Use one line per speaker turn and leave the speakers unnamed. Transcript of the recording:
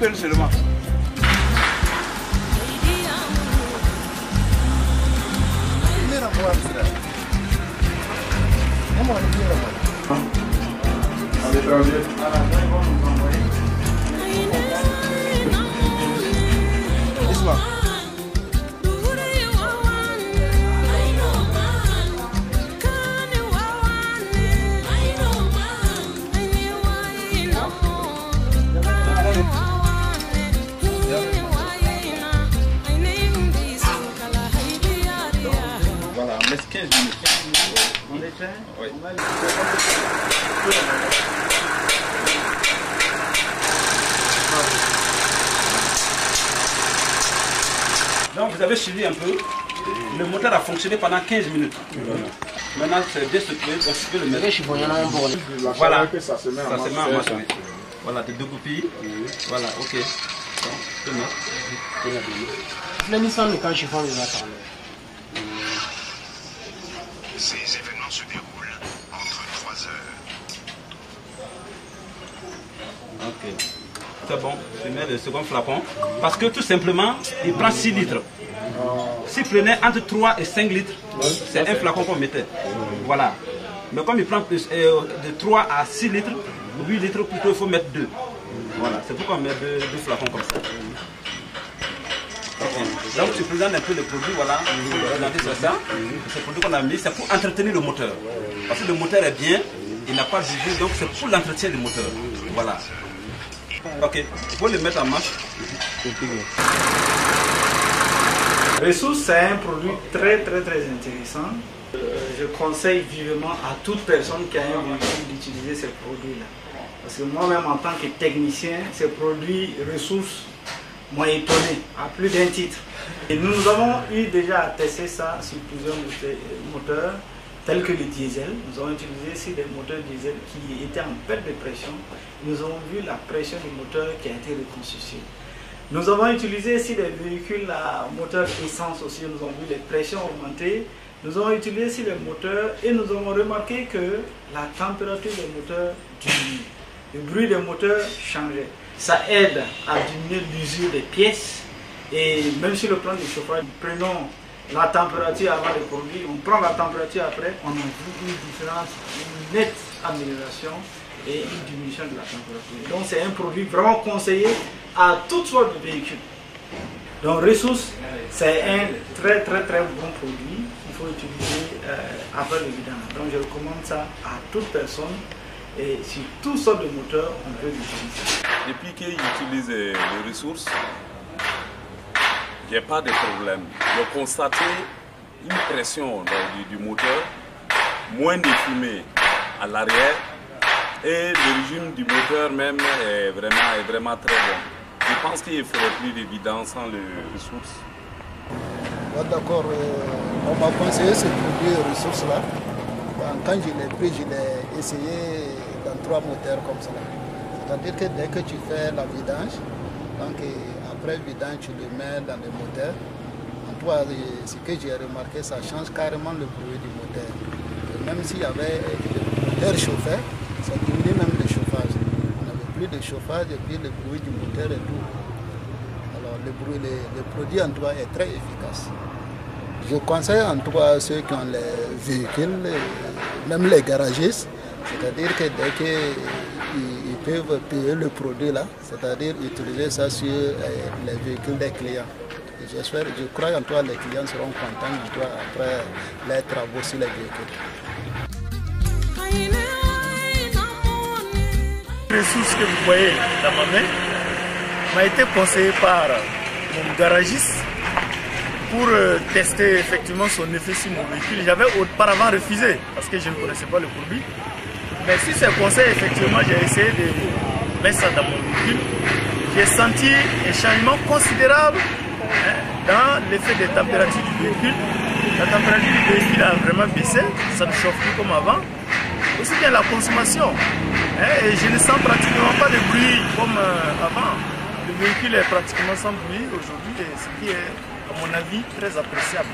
peu seulement.
À l'étranger.
Dis-moi.
Voilà, on laisse 15 minutes.
On est prêt?
Oui.
Donc vous avez suivi un peu. Le moteur a fonctionné pendant 15 minutes. Maintenant c'est bien structuré, donc tu peux le mettre. Voilà,
Ça se met
ça se met en marche. Oui. Voilà, tes deux copies. Voilà, ok. Donc, tu peux mettre.
Ces événements se déroulent entre 3 heures.
Ok. C'est bon, je mets le second flacon. Parce que tout simplement, il prend 6 litres. S'il prenait entre 3 et 5 litres, c'est un flacon qu'on mettait. Voilà. Mais comme il prend plus, de 3 à 6 litres, 8 litres plutôt, il faut mettre 2. Voilà, c'est pourquoi on met deux flacons comme ça. Ok. Donc tu présentes un peu le produit, voilà. C'est ça. Ce produit qu'on a mis, c'est pour entretenir le moteur. Parce que le moteur est bien, il n'a pas de jus, donc c'est pour l'entretien du moteur. Voilà. Ok, il faut le mettre en marche.
Ressource, c'est un produit très intéressant. Je conseille vivement à toute personne qui a un véhicule d'utiliser ces produits-là. Parce que moi-même, en tant que technicien, ces produits ressources m'ont étonné à plus d'un titre. Et nous avons eu déjà à tester ça sur plusieurs moteurs, tels que le diesel. Nous avons utilisé ici des moteurs diesel qui étaient en perte de pression. Nous avons vu la pression du moteur qui a été reconstituée. Nous avons utilisé ici des véhicules à moteur essence aussi. Nous avons vu les pressions augmenter. Nous avons utilisé ici les moteurs et nous avons remarqué que la température des moteurs diminue. Le bruit des moteurs changeait. Ça aide à diminuer l'usure des pièces. Et même sur le plan du chauffage, prenons la température avant le produit, on prend la température après, on a vu une différence, une nette amélioration et une diminution de la température. Donc c'est un produit vraiment conseillé à toutes sortes de véhicules. Donc Ressource, c'est un très bon produit qu'il faut utiliser après le vidange. Donc je recommande ça à toute personne et sur toutes sortes de moteurs, on peut l'utiliser.
Depuis qu'ils utilisent les ressources, il n'y a pas de problème. J'ai constaté une pression du moteur, moins de fumée à l'arrière et le régime du moteur même est vraiment très bon. Je pense qu'il ne ferait plus de vidange sans les ressources.
D'accord, on m'a conseillé ce produit ressources-là. Quand je l'ai pris, je l'ai essayé dans 3 moteurs comme ça. C'est-à-dire que dès que tu fais la vidange, donc après vidange, tu le mets dans le moteur. En toi, ce que j'ai remarqué, ça change carrément le bruit du moteur. Et même s'il y avait le moteur chauffé, ça diminue même le chauffage. On n'avait plus de chauffage et puis le bruit du moteur et tout. Alors le produit en toi est très efficace. Je conseille en tout cas à ceux qui ont les véhicules, même les garagistes, c'est-à-dire que dès qu'ils peuvent payer le produit là, c'est-à-dire utiliser ça sur les véhicules des clients. J'espère, je crois en toi les clients seront contents en toi après les travaux sur les véhicules.
Les ressources que vous voyez dans ma main m'a été conseillé par mon garagiste pour tester effectivement son effet sur mon véhicule. J'avais auparavant refusé parce que je ne connaissais pas le produit. Mais si ces conseils, effectivement, j'ai essayé de mettre ça dans mon véhicule. J'ai senti un changement considérable dans l'effet des températures du véhicule. La température du véhicule a vraiment baissé, ça ne chauffe plus comme avant. Aussi bien la consommation. Et je ne sens pratiquement pas de bruit comme avant. Le véhicule est pratiquement sans bruit aujourd'hui, ce qui est, à mon avis, très appréciable.